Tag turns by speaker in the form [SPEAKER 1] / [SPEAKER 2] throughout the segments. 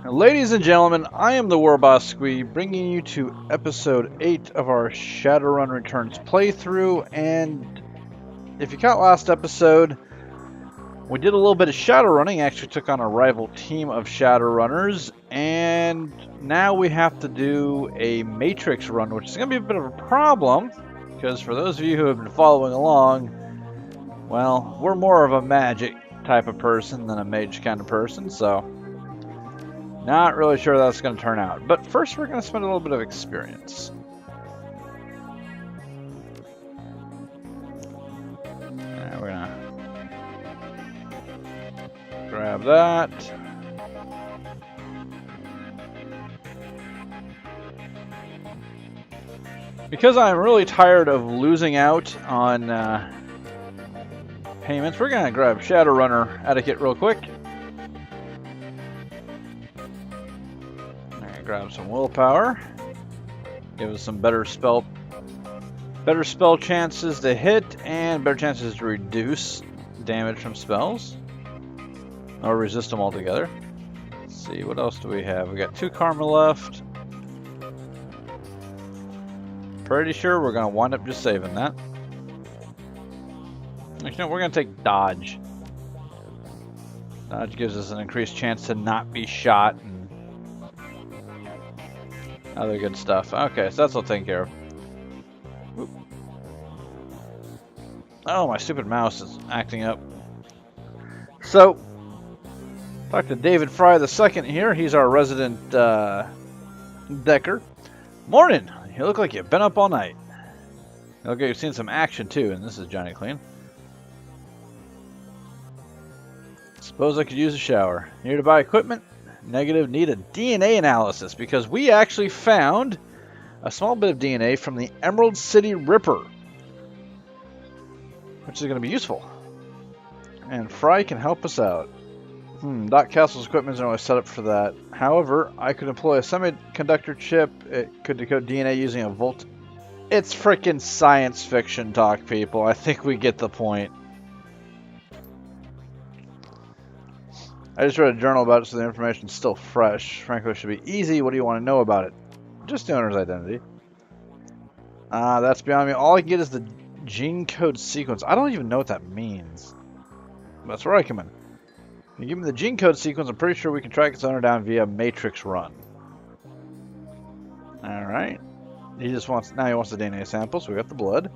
[SPEAKER 1] Ladies and gentlemen, I am the War Boss Squee, bringing you to episode 8 of our Shadowrun Returns playthrough. And if you caught last episode, we did a little bit of Shadowrunning, actually took on a rival team of Shadowrunners, and now we have to do a Matrix run, which is going to be a bit of a problem, because for those of you who have been following along, well, we're more of a magic type of person than a mage kind of person, so not really sure that's going to turn out. But first we're going to spend a little bit of experience. And we're going to grab that. Because I'm really tired of losing out on payments, we're going to grab Shadowrunner etiquette real quick. Grab some willpower. Give us some better spell chances to hit and better chances to reduce damage from spells or resist them altogether. Let's see, what else do we have? We got 2 karma left. Pretty sure we're gonna wind up just saving that. Actually, no, we're gonna take dodge. Dodge gives us an increased chance to not be shot and other good stuff. Okay, so that's all taken care of. Oop. Oh, my stupid mouse is acting up. So, talk to David Fry II here. He's our resident decker. Morning! You look like you've been up all night. You look like you've seen some action too, and this is Johnny Clean. Suppose I could use a shower. Here to buy equipment? Negative, need a DNA analysis because we actually found a small bit of DNA from the Emerald City Ripper, which is going to be useful. And Fry can help us out. Doc Castle's equipment isn't always set up for that. However, I could employ a semiconductor chip. It could decode DNA using a volt. It's freaking science fiction talk, people. I think we get the point. I just read a journal about it, so the information's still fresh. Frankly, it should be easy. What do you want to know about it? Just the owner's identity. That's beyond me. All I can get is the gene code sequence. I don't even know what that means. That's where I come in. If you give me the gene code sequence, I'm pretty sure we can track its owner down via Matrix run. Alright. Now he wants the DNA sample, so we got the blood.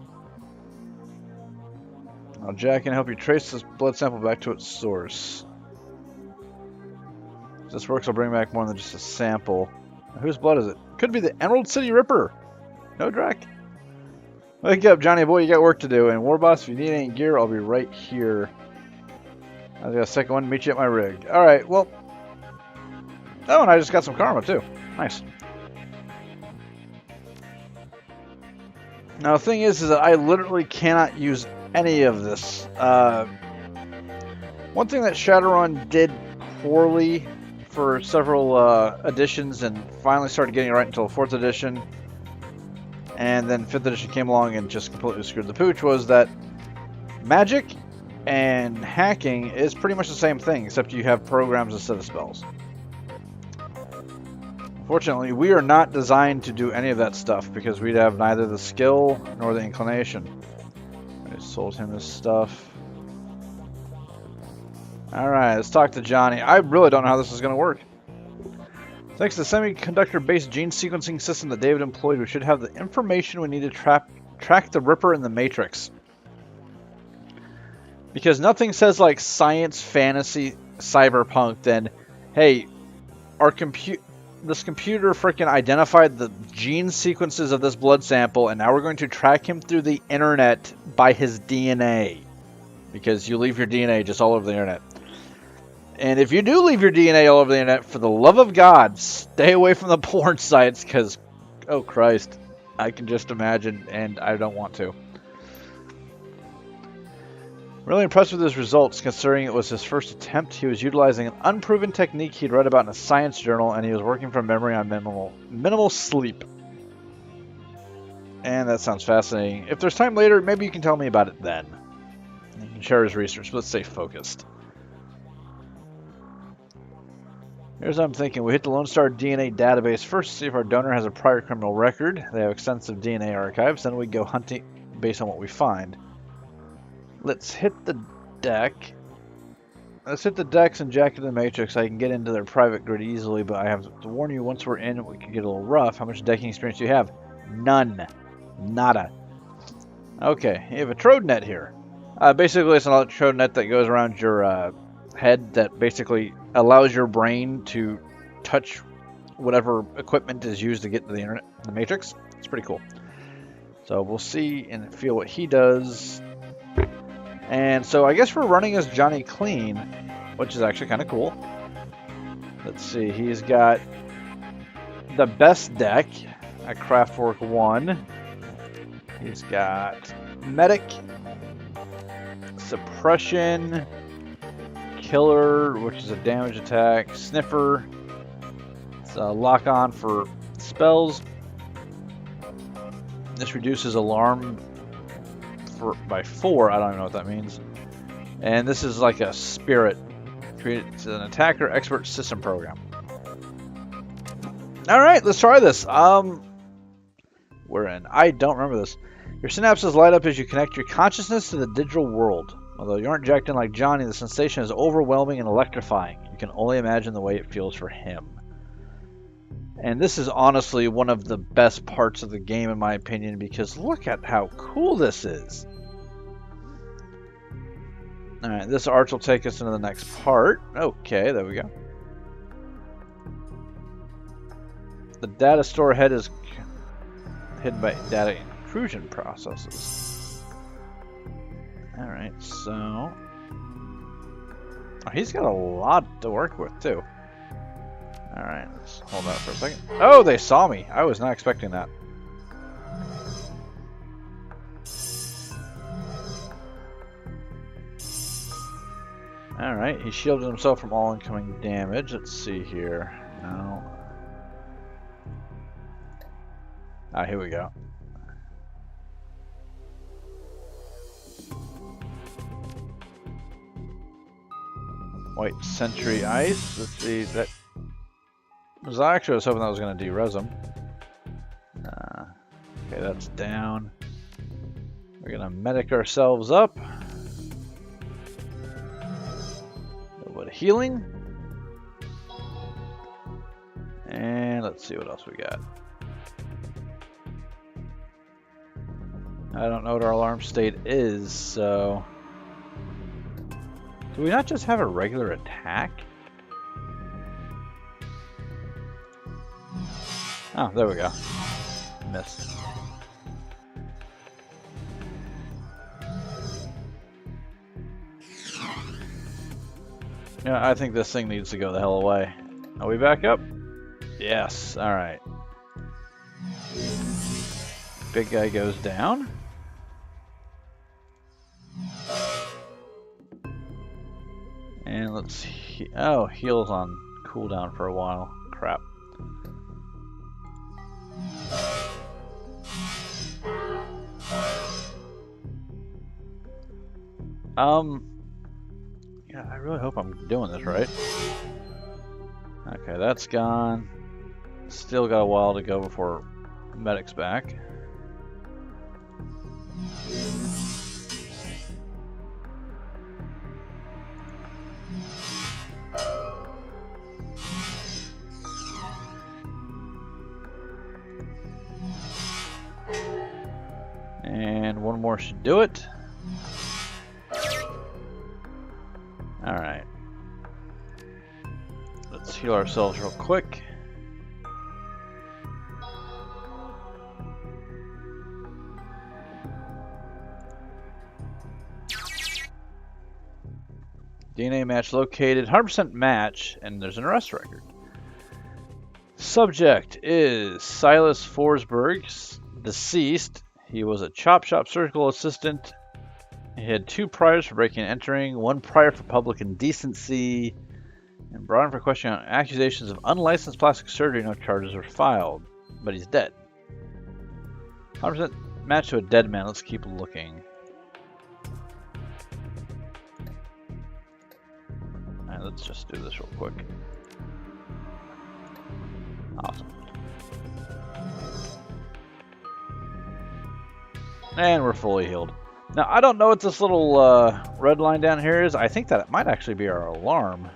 [SPEAKER 1] Now Jack can help you trace this blood sample back to its source. If this works, I'll bring back more than just a sample. Whose blood is it? Could be the Emerald City Ripper. No, Drac. Wake up, Johnny boy. You got work to do. And Warboss, if you need any gear, I'll be right here. I got a second one to meet you at my rig. All right. Well. Oh, and I just got some karma too. Nice. Now the thing is that I literally cannot use any of this. One thing that Shadowrun did poorly for several editions and finally started getting it right until 4th edition, and then 5th edition came along and just completely screwed the pooch, was that magic and hacking is pretty much the same thing, except you have programs instead of spells. Fortunately, we are not designed to do any of that stuff because we'd have neither the skill nor the inclination. I sold him his stuff. Alright, let's talk to Johnny. I really don't know how this is going to work. Thanks to the semiconductor-based gene sequencing system that David employed, we should have the information we need to track the Ripper in the Matrix. Because nothing says like science, fantasy, cyberpunk, then, hey, this computer freaking identified the gene sequences of this blood sample, and now we're going to track him through the internet by his DNA. Because you leave your DNA just all over the internet. And if you do leave your DNA all over the internet, for the love of God, stay away from the porn sites, because, oh Christ, I can just imagine, and I don't want to. Really impressed with his results, considering it was his first attempt. He was utilizing an unproven technique he'd read about in a science journal, and he was working from memory on minimal sleep. And that sounds fascinating. If there's time later, maybe you can tell me about it then. You can share his research, but let's stay focused. Here's what I'm thinking. We hit the Lone Star DNA database first to see if our donor has a prior criminal record. They have extensive DNA archives. Then we go hunting based on what we find. Let's hit the deck. Let's hit the decks and jack into the matrix. I can get into their private grid easily, but I have to warn you, once we're in, we can get a little rough. How much decking experience do you have? None. Nada. Okay, you have a trode net here. Basically, it's an electrode net that goes around your head that basically allows your brain to touch whatever equipment is used to get to the internet, the matrix. It's pretty cool. So we'll see and feel what he does. And so I guess we're running as Johnny Clean, which is actually kind of cool. Let's see, he's got the best deck at Craftwork 1. He's got Medic, Suppression, Killer, which is a damage attack, Sniffer, it's a lock-on for spells. This reduces alarm by 4. I don't even know what that means. And this is like a spirit. It's an attacker expert system program. All right, let's try this. We're in. I don't remember this. Your synapses light up as you connect your consciousness to the digital world. Although you aren't jacked in like Johnny, the sensation is overwhelming and electrifying. You can only imagine the way it feels for him. And this is honestly one of the best parts of the game, in my opinion, because look at how cool this is. Alright, this arch will take us into the next part. Okay, there we go. The data store head is hidden by data intrusion processes. Alright, so... Oh, he's got a lot to work with, too. Alright, let's hold that for a second. Oh, they saw me! I was not expecting that. Alright, he shielded himself from all incoming damage. Let's see here. No. Ah, here we go. White Sentry Ice. Let's see, that... Actually, I was hoping that was going to de-res him. Okay, that's down. We're going to medic ourselves up. A little bit of healing. And let's see what else we got. I don't know what our alarm state is, so... Do we not just have a regular attack? Oh, there we go. Missed. Yeah, I think this thing needs to go the hell away. Are we back up? Yes, alright. Big guy goes down. And let's heals on cooldown for a while. Crap. Yeah, I really hope I'm doing this right. Okay, that's gone. Still got a while to go before medic's back. And one more should do it. Alright. Let's heal ourselves real quick. DNA match located. 100% match, and there's an arrest record. Subject is Silas Forsberg, deceased. He was a chop shop surgical assistant. He had 2 priors for breaking and entering, 1 prior for public indecency, and brought in for questioning on accusations of unlicensed plastic surgery. No charges were filed, but he's dead. 100% match to a dead man. Let's keep looking. Alright, let's just do this real quick. Awesome. And we're fully healed. Now, I don't know what this little red line down here is. I think that it might actually be our alarm.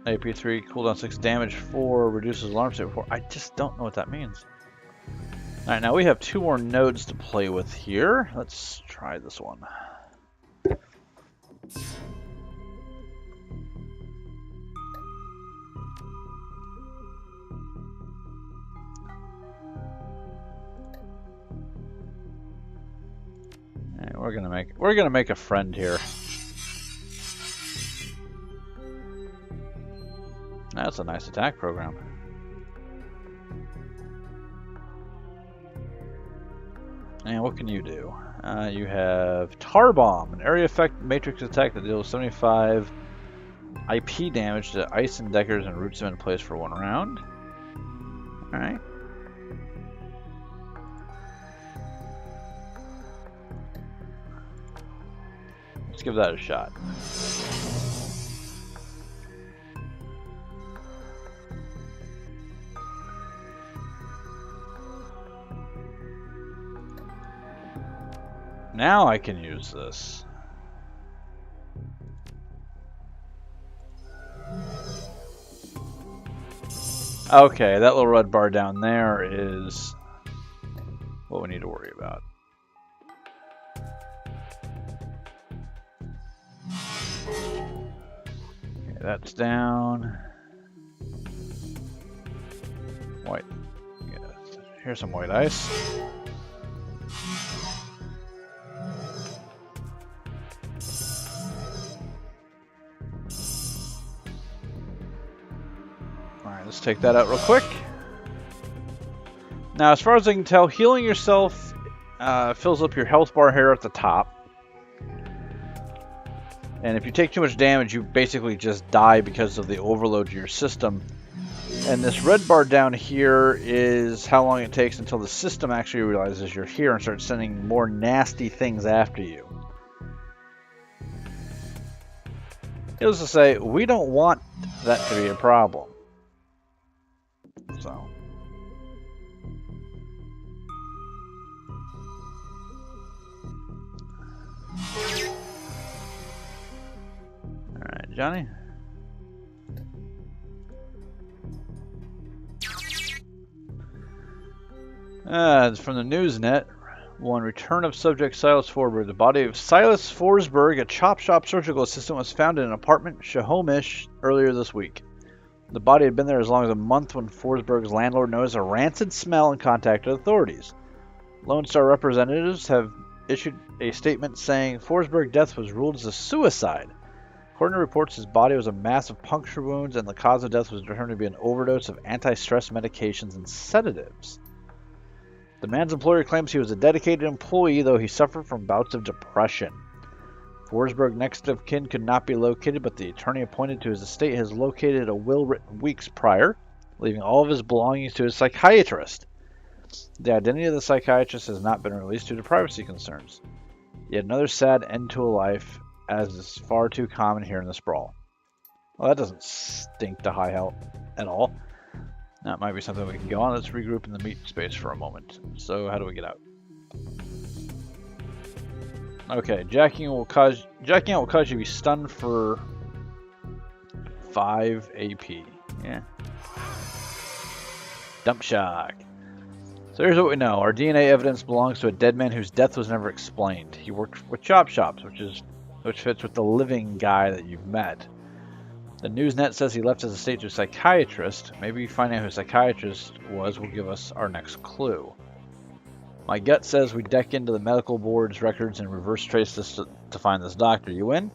[SPEAKER 1] AP3, cooldown 6, damage 4, reduces alarm state 4. I just don't know what that means. Alright, now we have 2 more nodes to play with here. Let's try this one. Alright, we're gonna make a friend here. That's a nice attack program. And what can you do? You have Tar Bomb, an area effect matrix attack that deals 75 IP damage to ice and deckers and roots them in place for 1 round. Alright. Let's give that a shot. Now I can use this. Okay, that little red bar down there is what we need to worry about. Okay, that's down. White. Yes. Here's some white ice. Let's take that out real quick. Now, as far as I can tell, healing yourself fills up your health bar here at the top. And if you take too much damage, you basically just die because of the overload to your system. And this red bar down here is how long it takes until the system actually realizes you're here and starts sending more nasty things after you. Needless to say, we don't want that to be a problem. So. Alright, Johnny. From the Newsnet, one, return of subject Silas Forsberg. The body of Silas Forsberg, a chop shop surgical assistant, was found in an apartment, Shahomish, earlier this week. The body had been there as long as a month when Forsberg's landlord noticed a rancid smell and contacted authorities. Lone Star representatives have issued a statement saying Forsberg's death was ruled as a suicide. According to reports, his body was a mass of puncture wounds and the cause of death was determined to be an overdose of anti-stress medications and sedatives. The man's employer claims he was a dedicated employee, though he suffered from bouts of depression. Forsberg's next of kin could not be located, but the attorney appointed to his estate has located a will written weeks prior, leaving all of his belongings to his psychiatrist. The identity of the psychiatrist has not been released due to privacy concerns. Yet another sad end to a life, as is far too common here in the sprawl. Well, that doesn't stink to high health at all. That might be something we can go on. Let's regroup in the meat space for a moment. So, how do we get out? Okay, jacking out will cause you to be stunned for 5 AP. Yeah. Dump shock. So here's what we know. Our DNA evidence belongs to a dead man whose death was never explained. He worked with chop shops, which fits with the living guy that you've met. The Newsnet says he left his estate to a psychiatrist. Maybe finding out who a psychiatrist was will give us our next clue. My gut says we deck into the medical board's records and reverse trace this to find this doctor. You in?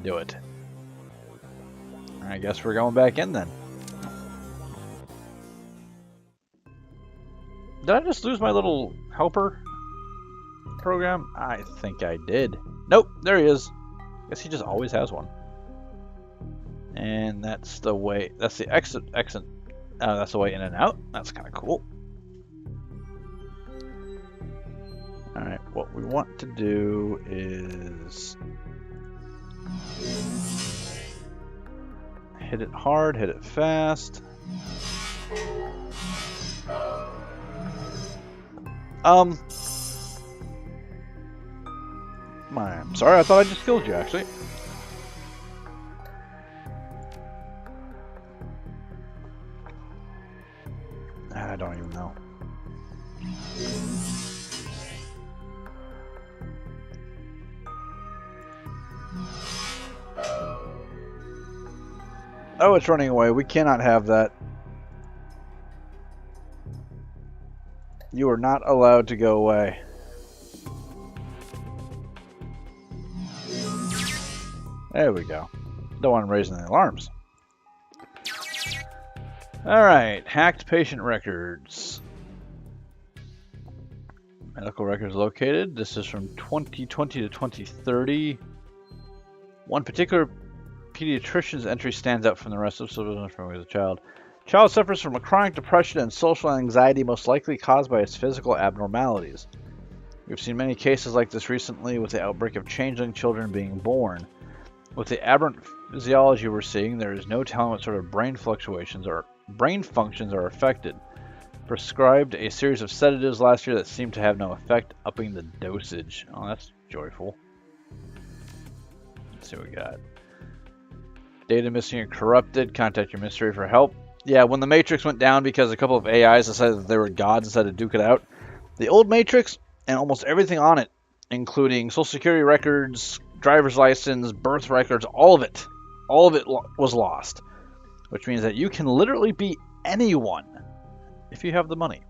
[SPEAKER 1] Do it. I guess we're going back in then. Did I just lose my little helper program? I think I did. Nope, there he is. Guess he just always has one. And that's the way, that's the exit, that's the way in and out. That's kind of cool. Alright, what we want to do is Hit it hard, hit it fast. I'm sorry, I thought I just killed you, actually. I don't even know. Oh, it's running away. We cannot have that. You are not allowed to go away. There we go. Don't want him raising the alarms. Alright, hacked patient records. Medical records located. This is from 2020 to 2030. One particular pediatrician's entry stands out from the rest of the from as a child. Child suffers from a chronic depression and social anxiety, most likely caused by its physical abnormalities. We've seen many cases like this recently with the outbreak of changeling children being born. With the aberrant physiology we're seeing, there is no telling what sort of brain fluctuations or brain functions are affected. Prescribed a series of sedatives last year that seemed to have no effect, upping the dosage. Oh, that's joyful. Let's see what we got. Data missing and corrupted. Contact your ministry for help. Yeah, when the Matrix went down because a couple of AIs decided that they were gods and decided to duke it out, the old Matrix and almost everything on it, including Social Security records, driver's license, birth records, all of it was lost. Which means that you can literally be anyone if you have the money.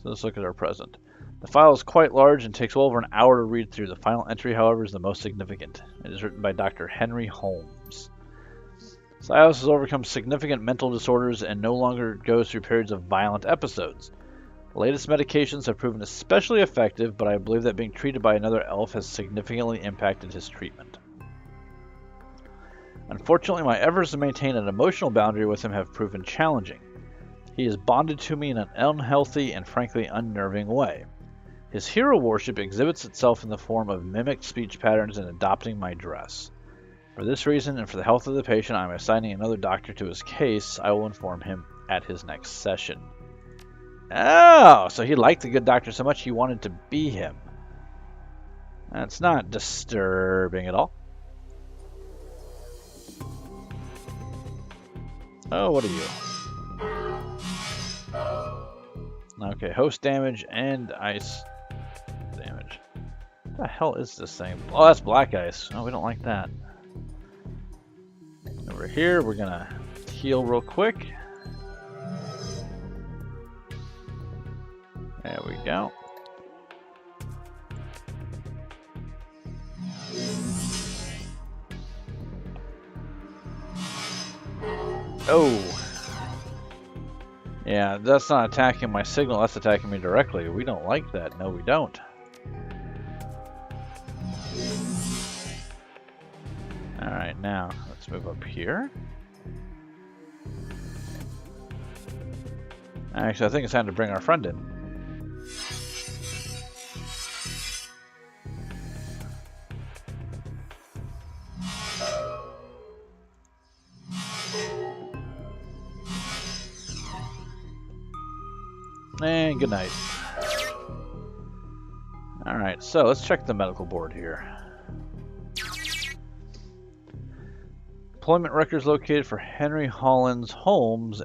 [SPEAKER 1] So let's look at our present. The file is quite large and takes well over an hour to read through. The final entry, however, is the most significant. It is written by Dr. Henry Holmes. Silas has overcome significant mental disorders and no longer goes through periods of violent episodes. The latest medications have proven especially effective, but I believe that being treated by another elf has significantly impacted his treatment. Unfortunately, my efforts to maintain an emotional boundary with him have proven challenging. He is bonded to me in an unhealthy and frankly unnerving way. His hero worship exhibits itself in the form of mimicked speech patterns and adopting my dress. For this reason, and for the health of the patient, I am assigning another doctor to his case. I will inform him at his next session. Oh, so he liked the good doctor so much he wanted to be him. That's not disturbing at all. Oh, what are you? Okay, host damage and ice damage. What the hell is this thing? Oh, that's black ice. Oh, we don't like that. Over here, we're gonna heal real quick. There we go. Oh. Yeah, that's not attacking my signal, that's attacking me directly. We don't like that. No, we don't. Alright, now, let's move up here. Actually, I think it's time to bring our friend in. And good night. Alright, so let's check the medical board here. Employment records located for Henry Hollins Holmes,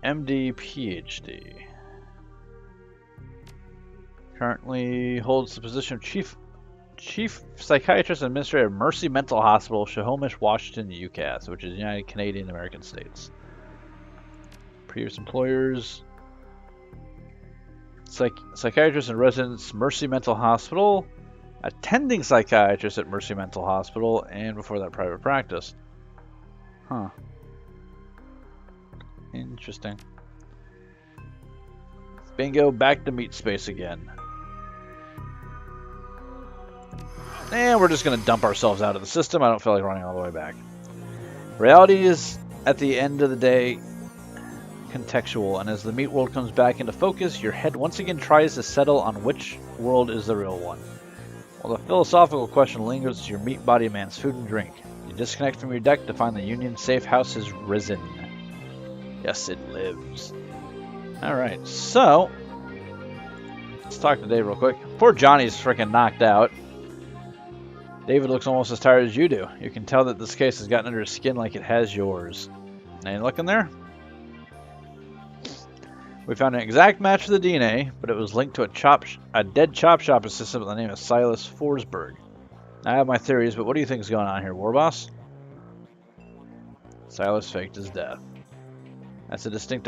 [SPEAKER 1] MD, PhD. Currently holds the position of Chief Psychiatrist and Administrator of Mercy Mental Hospital, Snohomish, Washington, UCAS, which is United Canadian American States. Previous employers: Psychiatrist in Residence, Mercy Mental Hospital, Attending Psychiatrist at Mercy Mental Hospital, and before that, private practice. Huh. Interesting. Bingo, back to meat space again. And we're just going to dump ourselves out of the system. I don't feel like running all the way back. Reality is, at the end of the day, contextual, and as the meat world comes back into focus, your head once again tries to settle on which world is the real one. While the philosophical question lingers, your meat body demands food and drink. You Disconnect from your deck to find the Union safe house has risen. Yes, it lives. Alright, so let's talk to Dave real quick. Poor Johnny's freaking knocked out. David looks almost as tired as you do. You can tell that this case has gotten under his skin like it has yours. Any look in there? We found an exact match for the DNA, but it was linked to a dead chop shop assistant by the name of Silas Forsberg. I have my theories, but what do you think is going on here, Warboss? Silas faked his death. That's a distinct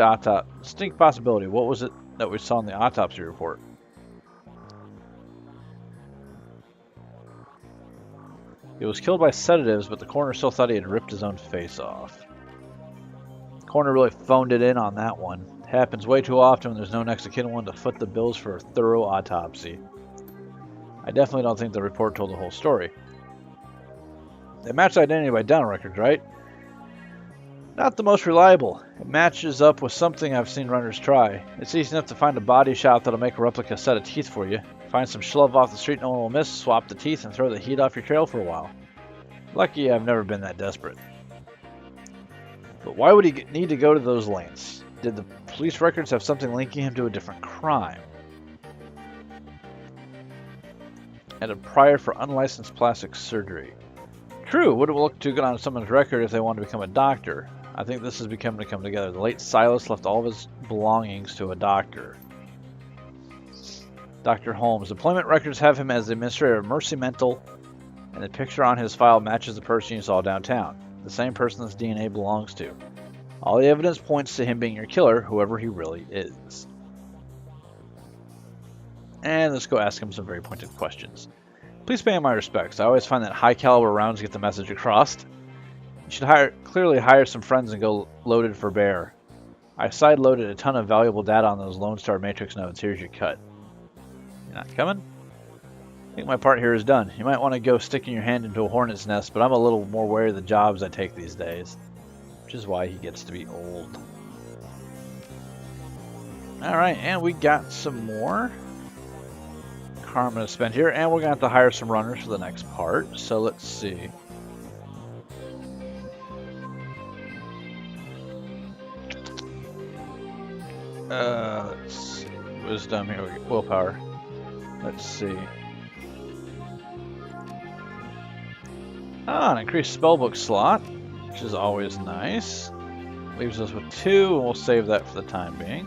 [SPEAKER 1] possibility. What was it that we saw in the autopsy report? He was killed by sedatives, but the coroner still thought he had ripped his own face off. The coroner really phoned it in on that one. It happens way too often when there's no next of kin one to foot the bills for a thorough autopsy. I definitely don't think the report told the whole story. They matched identity by dental records, right? Not the most reliable. It matches up with something I've seen runners try. It's easy enough to find a body shop that'll make a replica set of teeth for you. Find some schlub off the street no one will miss, swap the teeth, and throw the heat off your trail for a while. Lucky I've never been that desperate. But why would he need to go to those lengths? Did the police records have something linking him to a different crime? And a prior for unlicensed plastic surgery. True, would it look too good on someone's record if they wanted to become a doctor? I think this is becoming to come together. The late Silas left all of his belongings to a doctor. Dr. Holmes. Employment records have him as the administrator of Mercy Mental, and the picture on his file matches the person you saw downtown. The same person this DNA belongs to. All the evidence points to him being your killer, whoever he really is. And let's go ask him some very pointed questions. Please pay him my respects. I always find that high caliber rounds get the message across. You should clearly hire some friends and go loaded for bear. I side-loaded a ton of valuable data on those Lone Star Matrix nodes. Here's your cut. You're not coming? I think my part here is done. You might want to go sticking your hand into a hornet's nest, but I'm a little more wary of the jobs I take these days. Which is why he gets to be old. Alright, and we got some more karma to spend here, and we're going to have to hire some runners for the next part. So let's see. Let's see. Wisdom, here we go. Willpower. Let's see. An increased spellbook slot, which is always nice. Leaves us with 2, and we'll save that for the time being.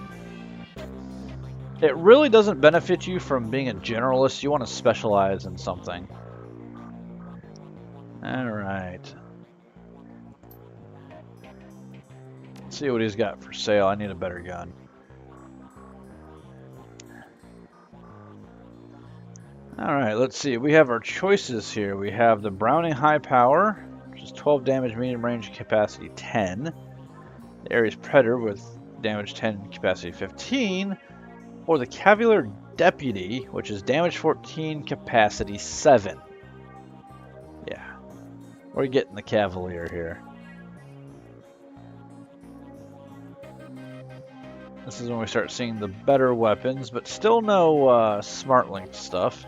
[SPEAKER 1] It really doesn't benefit you from being a generalist. You want to specialize in something. Alright. Let's see what he's got for sale. I need a better gun. Alright, let's see. We have our choices here. We have the Browning High Power, which is 12 damage, medium range, capacity 10. The Ares Predator with damage 10, capacity 15. Or the Cavalier Deputy, which is damage 14, capacity 7. Yeah, we're getting the Cavalier here. This is when we start seeing the better weapons, but still no smart linked stuff.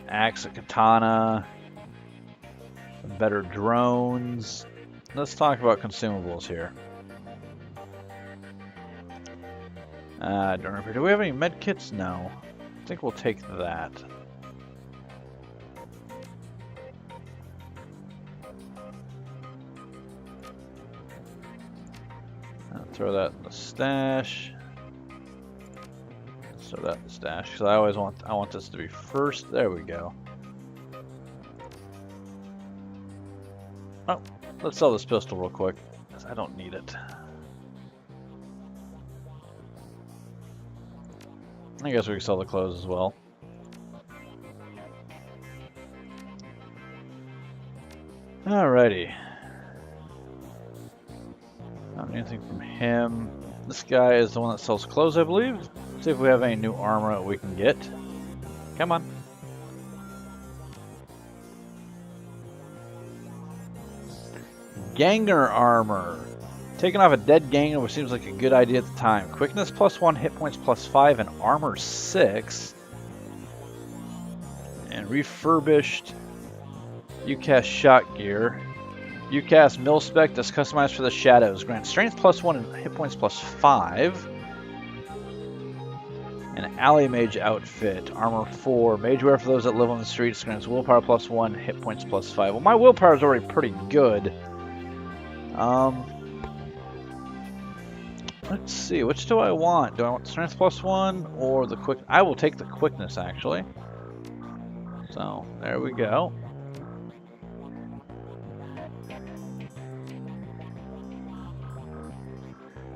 [SPEAKER 1] Axe, a katana, some better drones. Let's talk about consumables here. Don't remember. Do we have any med kits? No. I think we'll take that. I'll throw that in the stash. Let's throw that in the stash because I want this to be first. There we go. Oh, let's sell this pistol real quick because I don't need it. I guess we can sell the clothes as well. Alrighty. Not anything from him. This guy is the one that sells clothes, I believe. Let's see if we have any new armor that we can get. Come on. Ganger armor. Taking off a dead Ganger, which seems like a good idea at the time. Quickness +1, hit points +5, and armor 6. And refurbished You cast Shot Gear. You cast Mil Spec that's customized for the shadows. Grants strength +1 and hit points +5. An Alley Mage outfit. Armor 4. Mage wear for those that live on the streets. Grants willpower +1, hit points +5. Well, my willpower is already pretty good. Let's see. Which do I want? Do I want strength +1 or the quick? I will take the quickness, actually. So, there we go.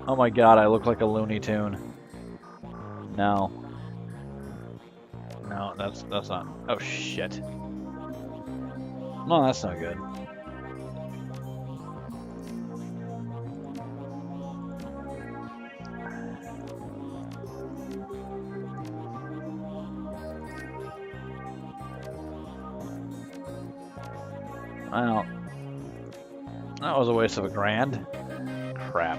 [SPEAKER 1] Oh my god, I look like a Looney Tune. No. No, that's not. Oh shit. No, that's not good. Well, that was a waste of $1,000. Crap.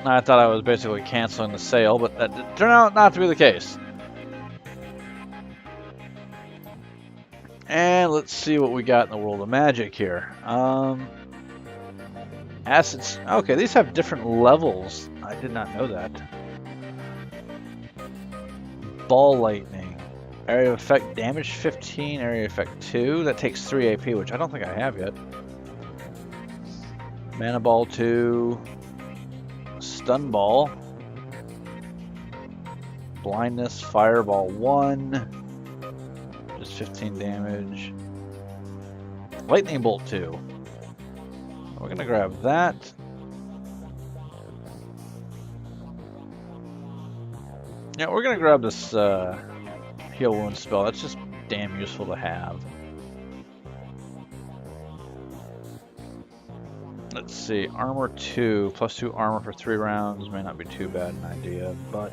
[SPEAKER 1] I thought I was basically canceling the sale, but that turned out not to be the case. And let's see what we got in the world of magic here. Acids. Okay, these have different levels. I did not know that. Ball lightning. Area of effect damage 15, area of effect 2. That takes 3 AP, which I don't think I have yet. Mana ball 2. Stun ball. Blindness, fireball 1. Just 15 damage. Lightning bolt 2. We're gonna grab that. Yeah, we're gonna grab this heal wound spell. That's just damn useful to have. Let's see, armor 2, +2 armor for 3 rounds may not be too bad an idea, but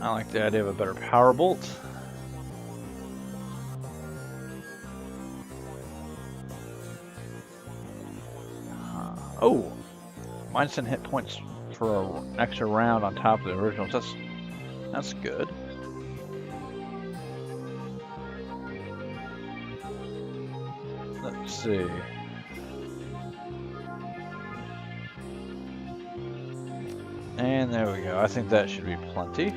[SPEAKER 1] I like the idea of a better power bolt. Oh, mine's 10 hit points for an extra round on top of the originals. That's good. Let's see. And there we go. I think that should be plenty.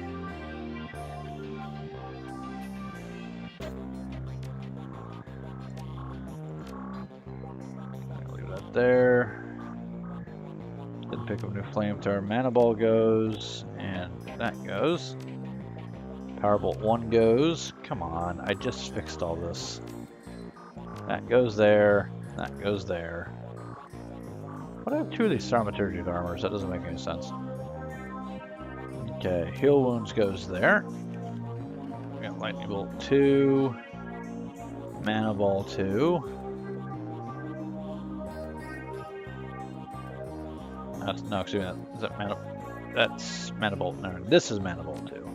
[SPEAKER 1] Leave that there. Didn't pick up a new flamethrower. Mana ball goes, and that goes. Powerbolt 1 goes. Come on, I just fixed all this. That goes there. That goes there. But I have 2 of these thaumaturgic armors. That doesn't make any sense. Okay, heal wounds goes there. We got lightning bolt 2. Mana ball 2. No, excuse me. Is that mana? That's mana bolt. No, this is mana bolt 2.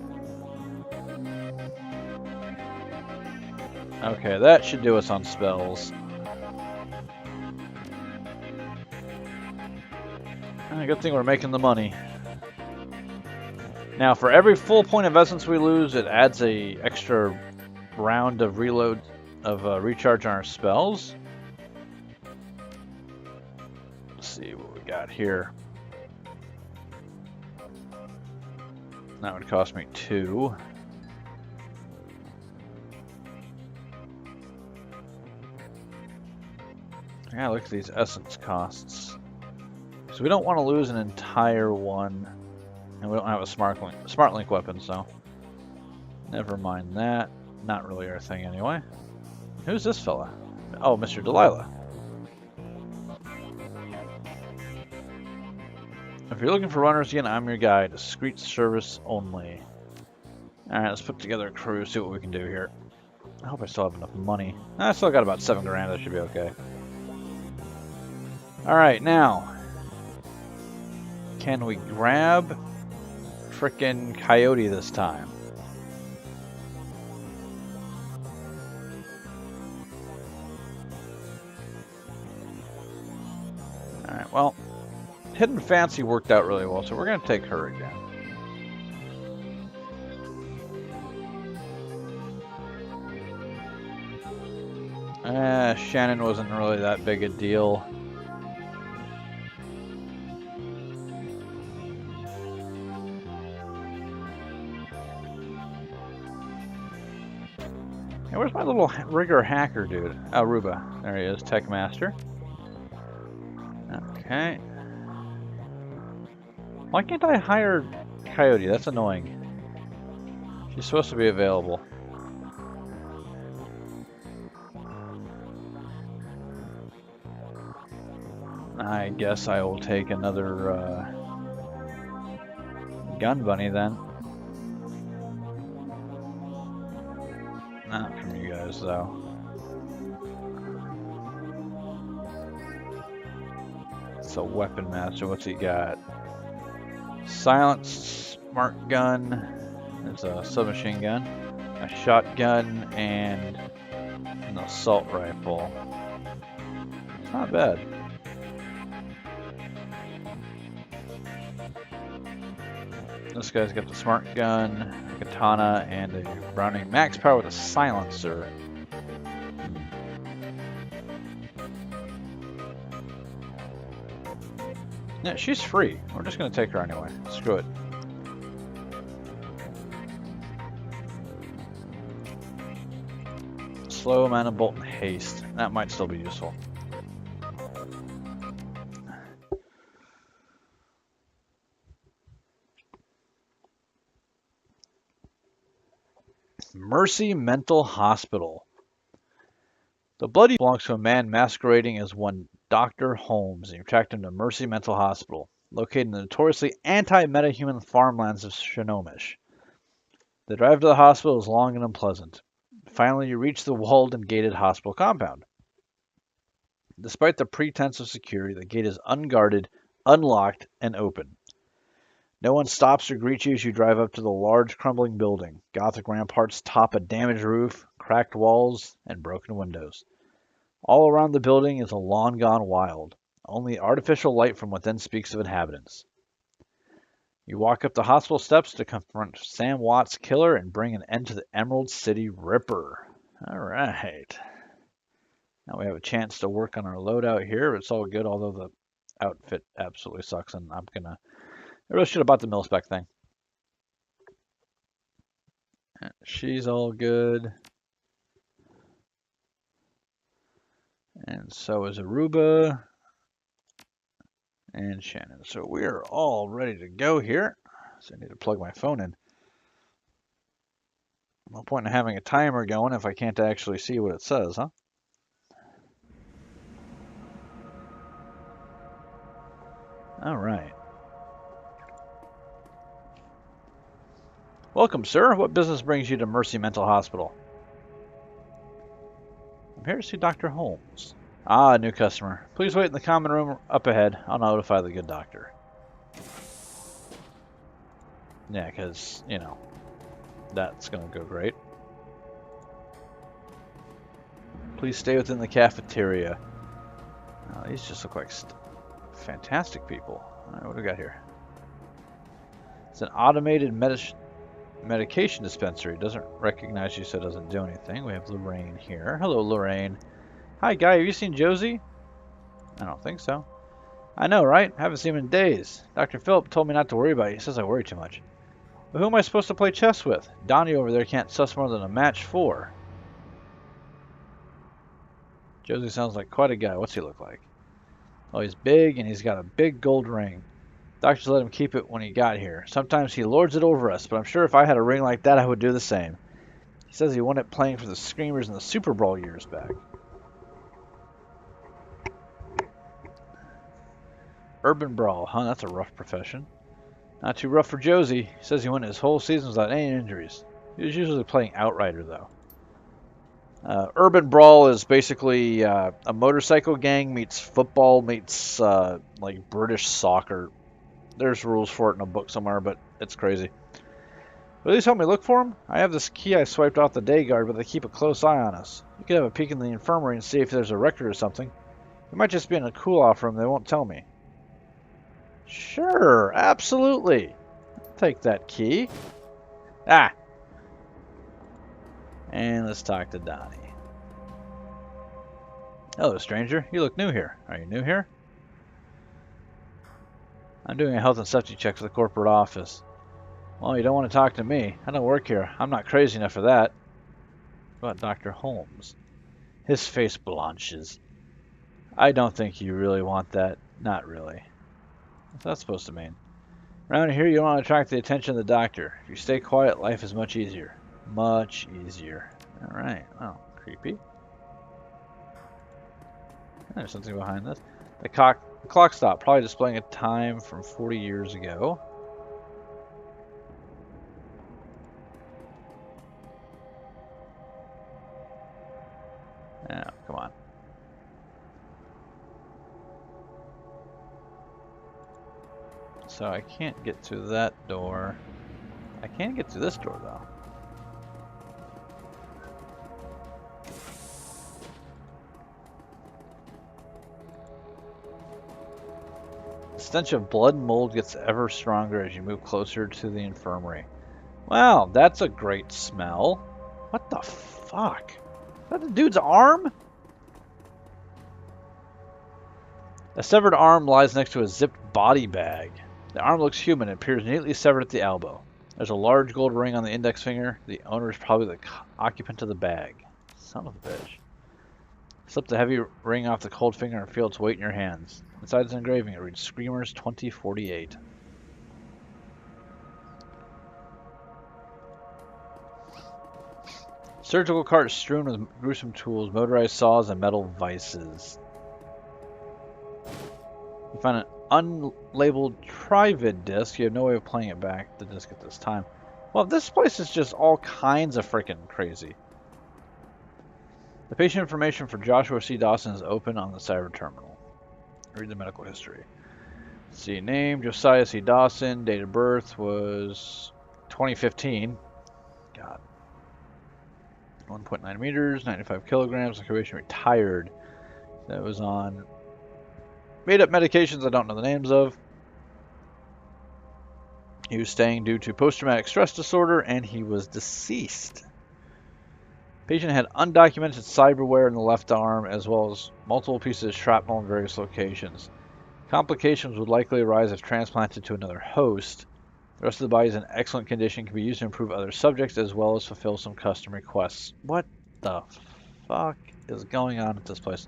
[SPEAKER 1] Okay, that should do us on spells. Good thing we're making the money. Now, for every full point of essence we lose, it adds a extra round of reload of recharge on our spells. Let's see what we got here. That would cost me 2. Yeah, look at these essence costs. So we don't want to lose an entire one, and we don't have a smart link weapon, so never mind that. Not really our thing anyway. Who's this fella? Oh, Mr. Delilah. If you're looking for runners again, I'm your guy. Discreet service only. Alright, let's put together a crew, see what we can do here. I hope I still have enough money. I still got about 7 grand, that should be okay. Alright, now. Can we grab frickin' Coyote this time? Alright, well, Hidden Fancy worked out really well, so we're going to take her again. Shannon wasn't really that big a deal. Hey, where's my little rigger hacker dude? Aruba. There he is, Tech Master. Okay. Why can't I hire Coyote? That's annoying. She's supposed to be available. I guess I will take another gun bunny then. Not from you guys though. It's a weapon master. What's he got? Silence, smart gun. It's a submachine gun, a shotgun, and an assault rifle. It's not bad. This guy's got the smart gun, a katana, and a Browning max power with a silencer. Yeah, she's free. We're just going to take her anyway. Screw it. Slow amount of bolt and haste. That might still be useful. Mercy Mental Hospital. The bloody belongs to a man masquerading as one Dr. Holmes, and you tracked him to Mercy Mental Hospital, located in the notoriously anti-metahuman farmlands of Shinomish. The drive to the hospital is long and unpleasant. Finally, you reach the walled and gated hospital compound. Despite the pretense of security, the gate is unguarded, unlocked, and open. No one stops or greets you as you drive up to the large, crumbling building. Gothic ramparts top a damaged roof, cracked walls, and broken windows. All around the building is a lawn gone wild. Only artificial light from within speaks of inhabitants. You walk up the hospital steps to confront Sam Watt's killer and bring an end to the Emerald City Ripper. All right. Now we have a chance to work on our loadout here. It's all good, although the outfit absolutely sucks, and I really should have bought the mil-spec thing. She's all good. And so is Aruba. And Shannon. So we are all ready to go here. So I need to plug my phone in. No point in having a timer going if I can't actually see what it says, huh? All right. Welcome, sir. What business brings you to Mercy Mental Hospital? I'm here to see Dr. Holmes. Ah, new customer. Please wait in the common room up ahead. I'll notify the good doctor. Yeah, because, you know, that's going to go great. Please stay within the cafeteria. Oh, these just look like fantastic people. All right, what do we got here? It's an automated medication dispensary. It doesn't recognize you, so it doesn't do anything. We have Lorraine here. Hello, Lorraine. Hi, Guy. Have you seen Josie? I don't think so. I know, right? Haven't seen him in days. Dr. Phillip told me not to worry about you. He says I worry too much. But who am I supposed to play chess with? Donnie over there can't suss more than a match 4. Josie sounds like quite a guy. What's he look like? Oh, he's big, and he's got a big gold ring. Doctors let him keep it when he got here. Sometimes he lords it over us, but I'm sure if I had a ring like that, I would do the same. He says he won it playing for the Screamers in the Super Bowl years back. Urban Brawl, huh? That's a rough profession. Not too rough for Josie. He says he won his whole season without any injuries. He was usually playing Outrider, though. Urban Brawl is basically a motorcycle gang meets football meets like British soccer. There's rules for it in a book somewhere, but it's crazy. Will you help me look for him? I have this key I swiped off the day guard, but they keep a close eye on us. You could have a peek in the infirmary and see if there's a record or something. It might just be in a cool-off room. They won't tell me. Sure, absolutely. Take that key. Ah! And let's talk to Donnie. Hello, stranger. You look new here. Are you new here? I'm doing a health and safety check for the corporate office. Well, you don't want to talk to me. I don't work here. I'm not crazy enough for that. What about Dr. Holmes? His face blanches. I don't think you really want that. Not really. What's that supposed to mean? Around here, you don't want to attract the attention of the doctor. If you stay quiet, life is much easier. Much easier. Alright, well, creepy. There's something behind this. The clock stopped, probably displaying a time from 40 years ago. Oh, come on. So I can't get through that door. I can get through this door, though. The stench of blood and mold gets ever stronger as you move closer to the infirmary. Wow, that's a great smell. What the fuck? Is that the dude's arm? A severed arm lies next to a zipped body bag. The arm looks human and appears neatly severed at the elbow. There's a large gold ring on the index finger. The owner is probably the occupant of the bag. Son of a bitch. Slip the heavy ring off the cold finger and feel its weight in your hands. Inside the engraving, it reads Screamers 2048. Surgical cart strewn with gruesome tools, motorized saws, and metal vices. You find an unlabeled Trivid disc. You have no way of playing it back, the disc at this time. Well, this place is just all kinds of freaking crazy. The patient information for Joshua C. Dawson is open on the cyber terminal. Read the medical history. See, name, Josiah C. Dawson. Date of birth was 2015. God. 1.9 meters, 95 kilograms. Occupation retired. That was on made-up medications I don't know the names of. He was staying due to post-traumatic stress disorder, and he was deceased. Patient had undocumented cyberware in the left arm, as well as multiple pieces of shrapnel in various locations. Complications would likely arise if transplanted to another host. The rest of the body is in excellent condition, can be used to improve other subjects, as well as fulfill some custom requests. What the fuck is going on at this place?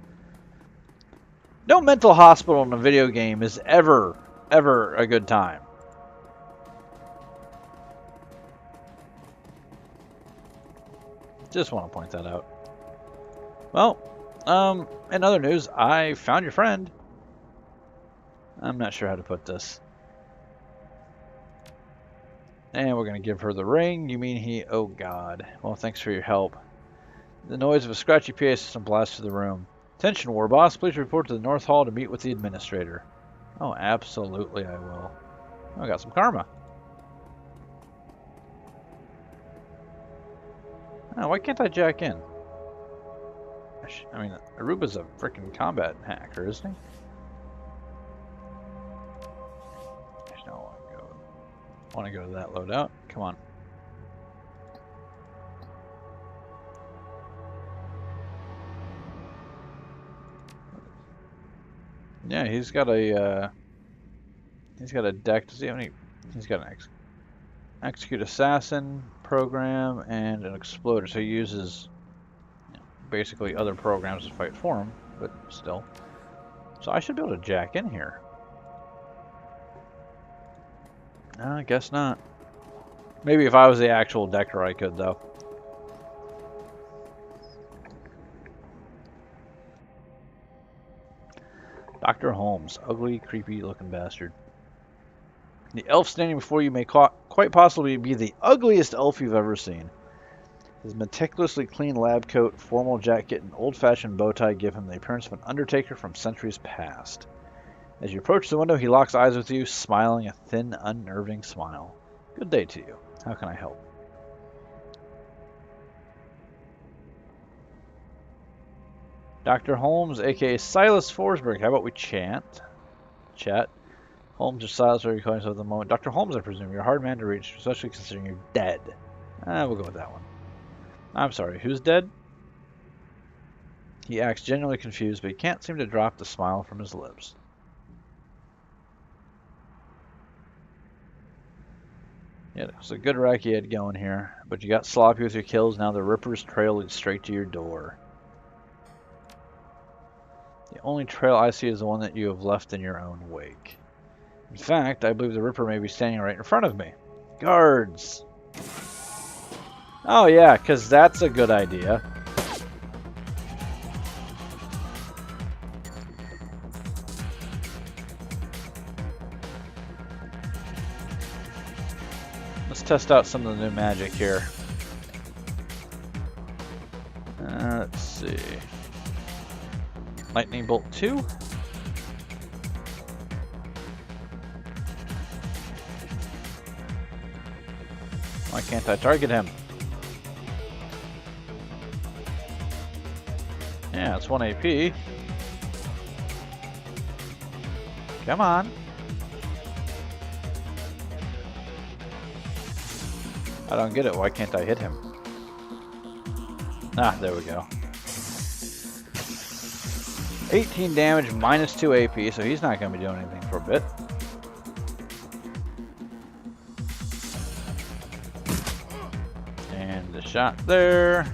[SPEAKER 1] No mental hospital in a video game is ever a good time. Just want to point that out. Well, in other news, I found your friend. I'm not sure how to put this. And we're going to give her the ring. You mean he... Oh, God. Well, thanks for your help. The noise of a scratchy PA system blasts through the room. Attention, War Boss. Please report to the North Hall to meet with the administrator. Oh, absolutely I will. Oh, I got some karma. Oh, why can't I jack in? I mean, Aruba's a freaking combat hacker, isn't he? I want to go to that loadout. Come on. Yeah, he's got a deck. Does he have any? He's got an execute assassin program and an exploder. So he uses basically other programs to fight for him, but still. So I should be able to jack in here. No, I guess not. Maybe if I was the actual decker, I could, though. Dr. Holmes, ugly, creepy-looking bastard. The elf standing before you may quite possibly be the ugliest elf you've ever seen. His meticulously clean lab coat, formal jacket, and old-fashioned bow tie give him the appearance of an undertaker from centuries past. As you approach the window, he locks eyes with you, smiling a thin, unnerving smile. Good day to you. How can I help? Dr. Holmes, aka Silas Forsberg. How about we chat? Holmes or Silas are recording so at the moment. Dr. Holmes, I presume. You're a hard man to reach, especially considering you're dead. We'll go with that one. I'm sorry, who's dead? He acts genuinely confused, but he can't seem to drop the smile from his lips. Yeah, it was a good rack you had going here, but you got sloppy with your kills. Now the Ripper's trail leads straight to your door. The only trail I see is the one that you have left in your own wake. In fact, I believe the Ripper may be standing right in front of me. Guards! Oh yeah, because that's a good idea. Let's test out some of the new magic here. Let's see. Lightning Bolt 2. Why can't I target him? Yeah, it's 1 AP. Come on. I don't get it. Why can't I hit him? Ah, there we go. 18 damage, minus 2 AP, so he's not going to be doing anything for a bit. And the shot there.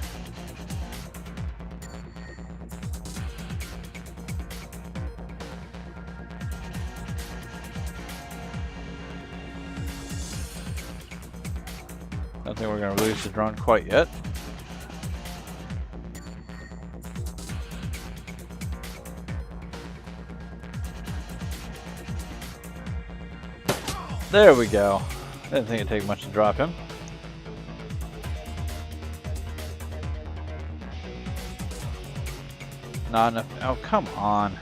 [SPEAKER 1] Don't think we're going to release the drone quite yet. There we go. Didn't think it'd take much to drop him. Not enough. Oh, come on.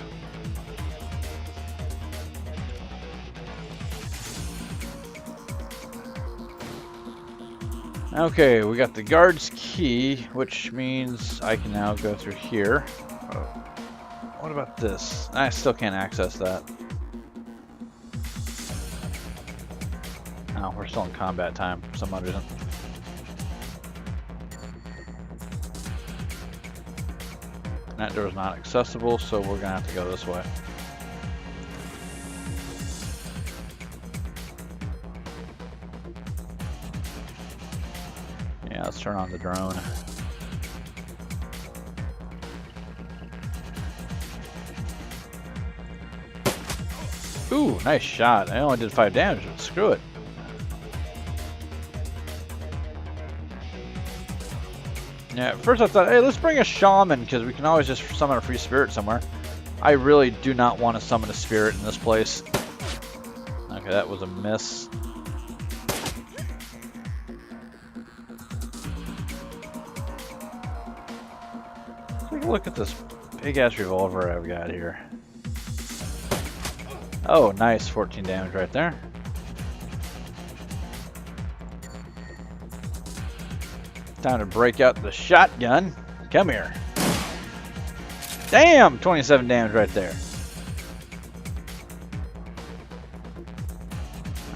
[SPEAKER 1] Okay, we got the guard's key, which means I can now go through here. Oh, what about this? I still can't access that. Oh, we're still in combat time for some odd reason. That door is not accessible, so we're gonna have to go this way. Yeah, let's turn on the drone. Ooh, nice shot. I only did 5 damage, but screw it. Yeah, at first I thought, hey, let's bring a shaman, because we can always just summon a free spirit somewhere. I really do not want to summon a spirit in this place. Okay, that was a miss. Take a look at this big-ass revolver I've got here. Oh, nice. 14 damage right there. Time to break out the shotgun. Come here. Damn! 27 damage right there.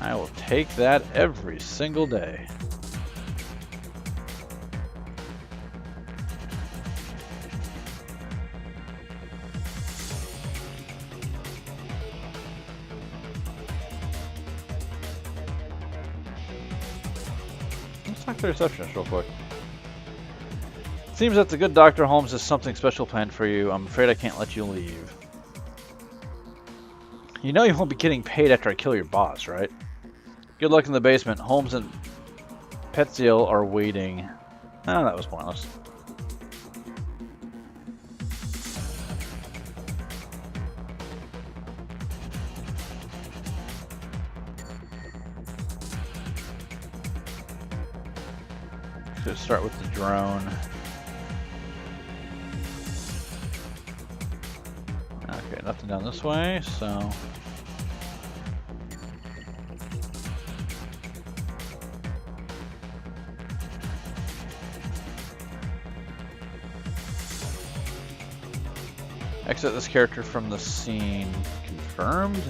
[SPEAKER 1] I will take that every single day. Let's talk to the receptionist real quick. Seems that the good Dr. Holmes has something special planned for you. I'm afraid I can't let you leave. You know you won't be getting paid after I kill your boss, right? Good luck in the basement. Holmes and Petziel are waiting. Oh, that was pointless. Should start with the drone. Okay, nothing down this way, so... Exit this character from the scene. Confirmed?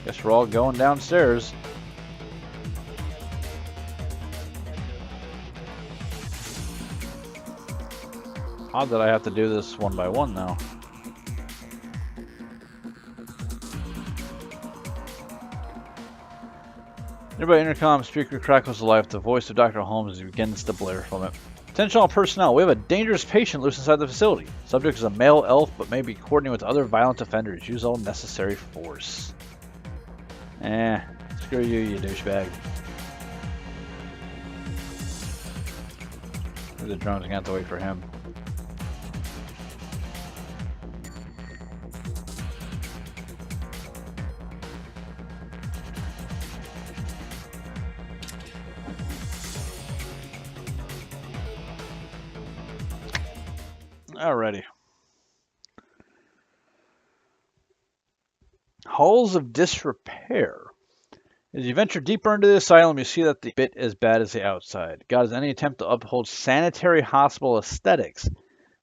[SPEAKER 1] Guess we're all going downstairs. Odd that I have to do this one by one, though. Nearby intercom speaker crackles alive. The voice of Dr. Holmes begins to blare from it. Attention all personnel. We have a dangerous patient loose inside the facility. Subject is a male elf, but may be coordinating with other violent offenders. Use all necessary force. Screw you, you douchebag. The drone's gonna have to wait for him. Alrighty. Halls of Disrepair. As you venture deeper into the asylum, you see that the bit as bad as the outside. God is any attempt to uphold sanitary hospital aesthetics.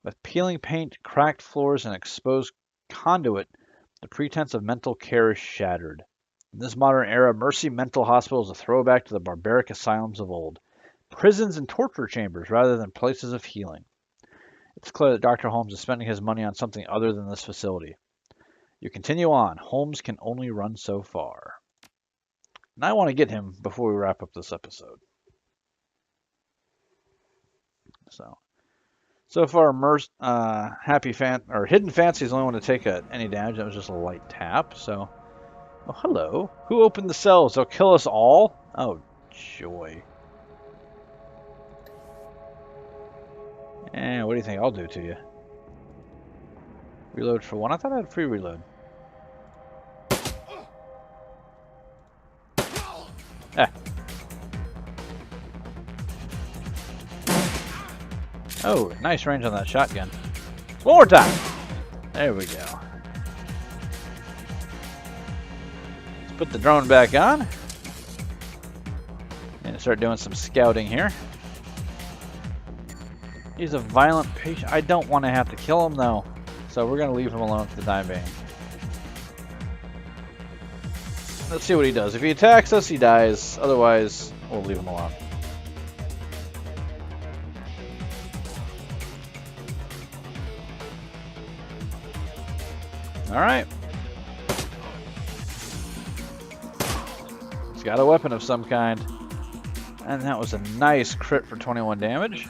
[SPEAKER 1] With peeling paint, cracked floors, and exposed conduit, the pretense of mental care is shattered. In this modern era, Mercy Mental Hospital is a throwback to the barbaric asylums of old. Prisons and torture chambers rather than places of healing. It's clear that Dr. Holmes is spending his money on something other than this facility. You continue on. Holmes can only run so far. And I want to get him before we wrap up this episode. So far, Hidden Fancy is the only one to take any damage. That was just a light tap. So, oh hello. Who opened the cells? They'll kill us all? Oh joy. What do you think I'll do to you? Reload for one? I thought I had free reload. Oh, nice range on that shotgun. One more time! There we go. Let's put the drone back on. And start doing some scouting here. He's a violent patient. I don't want to have to kill him though. So we're going to leave him alone for the time being. Let's see what he does. If he attacks us, he dies. Otherwise, we'll leave him alone. Alright. He's got a weapon of some kind. And that was a nice crit for 21 damage.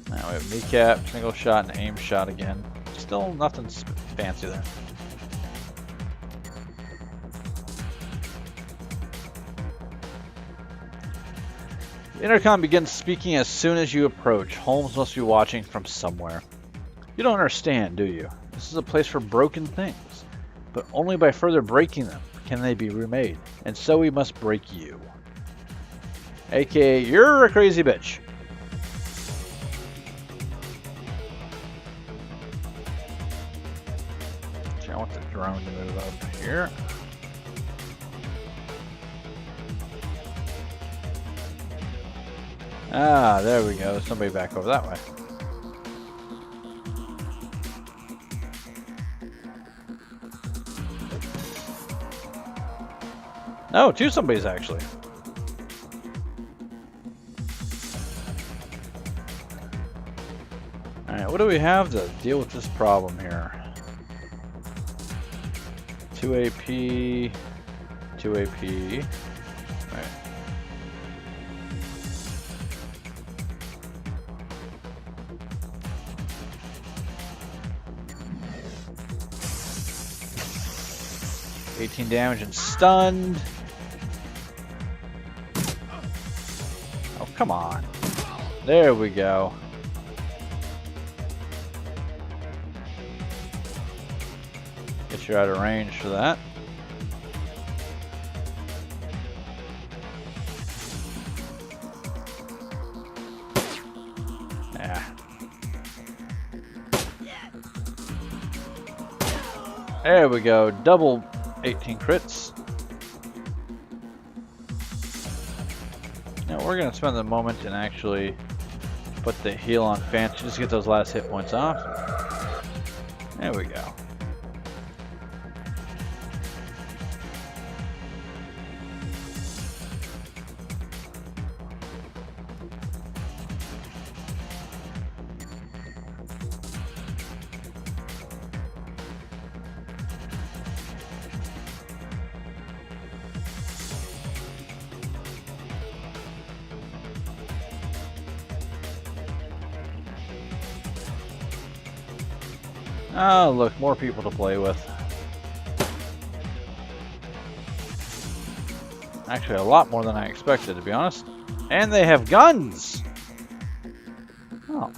[SPEAKER 1] Now we have kneecap, single shot, and aim shot again. Still nothing fancy there. The intercom begins speaking as soon as you approach. Holmes must be watching from somewhere. You don't understand, do you? This is a place for broken things. But only by further breaking them can they be remade. And so we must break you. AKA, you're a crazy bitch. I want the drone to move up here. Ah, there we go. There's somebody back over that way. No, two somebody's actually. Alright, what do we have to deal with this problem here? 2 AP, 2 AP. Right. $18 damage and stunned. Oh, come on. There we go. Get you out of range for that. Yeah. There we go. Double 18 crits. Now we're going to spend a moment and actually Put the heal on Fancy, just get those last hit points off. There we go. Oh, look, more people to play with. Actually, a lot more than I expected, to be honest. And they have guns! Oh.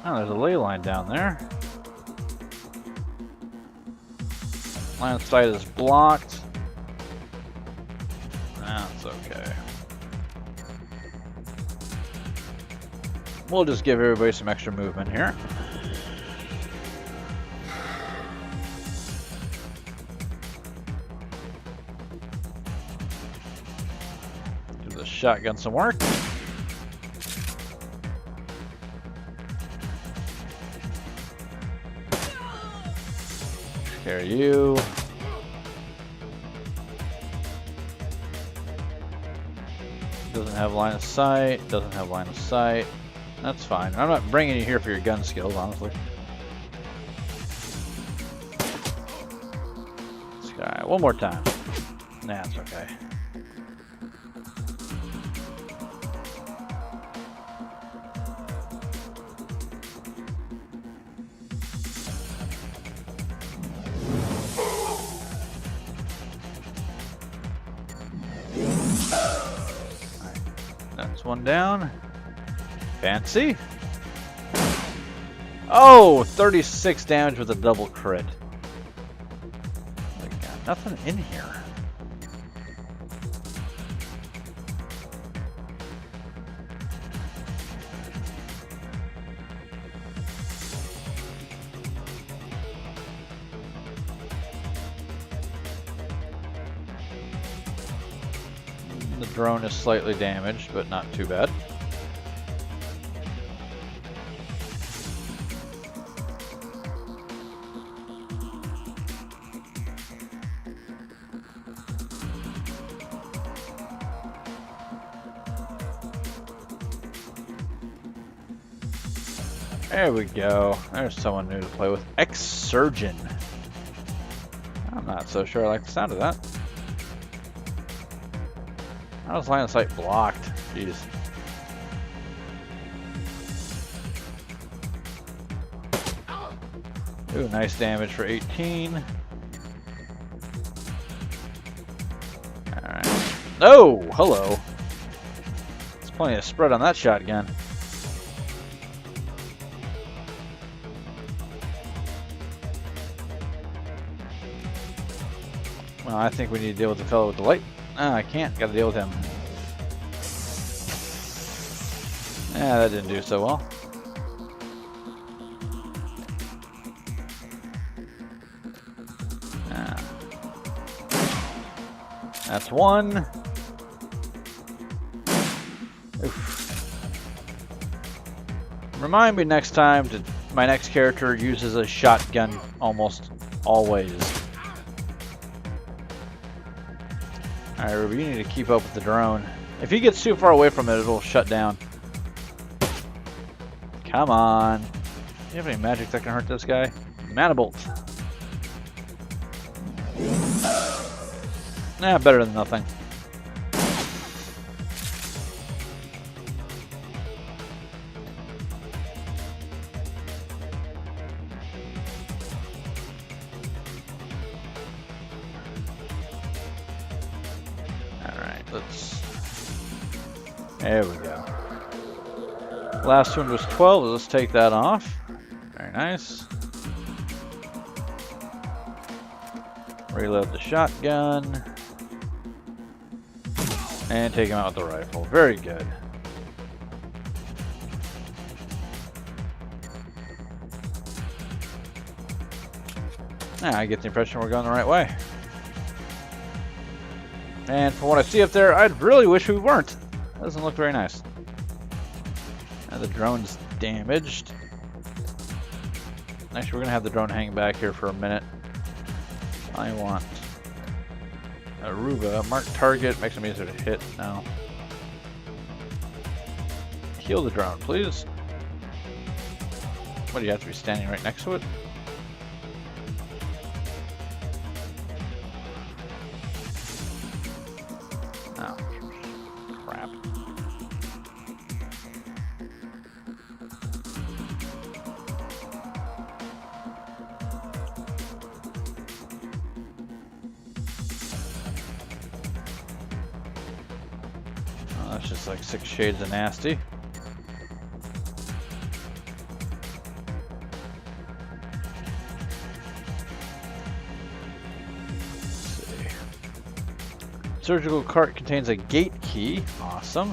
[SPEAKER 1] Oh, there's a ley line down there. Line of sight is blocked. That's okay. We'll just give everybody some extra movement here. Give the shotgun some work. Scare you. Doesn't have line of sight. Doesn't have line of sight. That's fine. I'm not bringing you here for your gun skills, honestly. This guy, one more time. Nah, it's okay. Alright, that's one down. Fancy. Oh, 36 damage with a double crit. We got nothing in here. The drone is slightly damaged, but not too bad. There we go. There's someone new to play with. Ex-Surgeon. I'm not so sure I like the sound of that. How was line of sight blocked? Jeez. Ooh, nice damage for 18. Alright. Oh, hello. There's plenty of spread on that shotgun. Well, I think we need to deal with the fellow with the light. Ah, I can't. Gotta deal with him. Yeah, that didn't do so well. Ah. That's one. Oof. Remind me next time that my next character uses a shotgun almost always. Alright, Ruby, you need to keep up with the drone. If he gets too far away from it, it'll shut down. Come on. Do you have any magic that can hurt this guy? Manibolt. Nah, better than nothing. There we go. Last one was 12. Let's take that off. Very nice. Reload the shotgun. And take him out with the rifle. Very good. Now I get the impression we're going the right way. And from what I see up there, I really wish we weren't. Doesn't look very nice. The drone's damaged. Actually, we're going to have the drone hang back here for a minute. I want Aruba. Mark target. Makes them easier to hit now. Heal the drone, please. What, do you have to be standing right next to it? Oh, crap. Oh, that's just like 6 shades of nasty. Surgical cart contains a gate key. Awesome.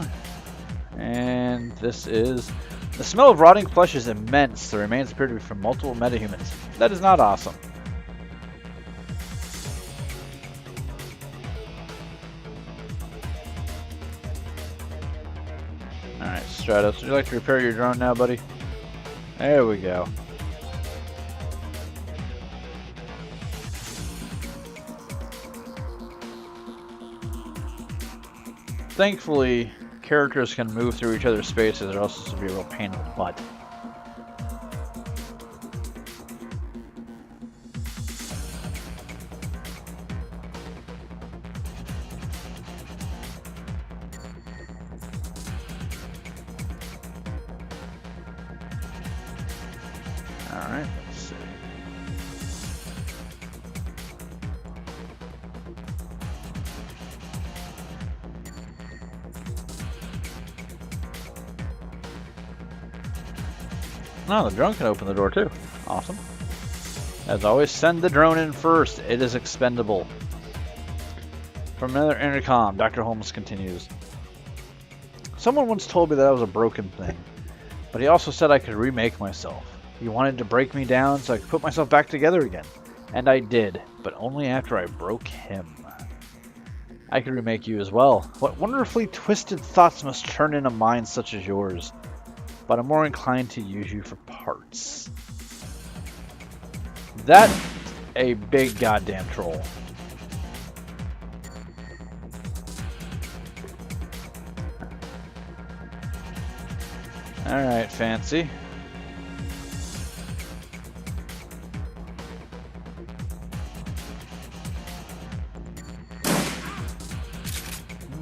[SPEAKER 1] And this is... The smell of rotting flesh is immense. The remains appear to be from multiple metahumans. That is not awesome. Alright, Stratos, would you like to repair your drone now, buddy? There we go. Thankfully, characters can move through each other's spaces, or else this would be a real pain in the butt. Alright, let's see. No, the drone can open the door too. Awesome. As always, send the drone in first. It is expendable. From another intercom, Dr. Holmes continues. Someone once told me that I was a broken thing, but he also said I could remake myself. He wanted to break me down so I could put myself back together again. And I did, but only after I broke him. I could remake you as well. What wonderfully twisted thoughts must turn in a mind such as yours. But I'm more inclined to use you for parts. That's a big goddamn troll. Alright, fancy.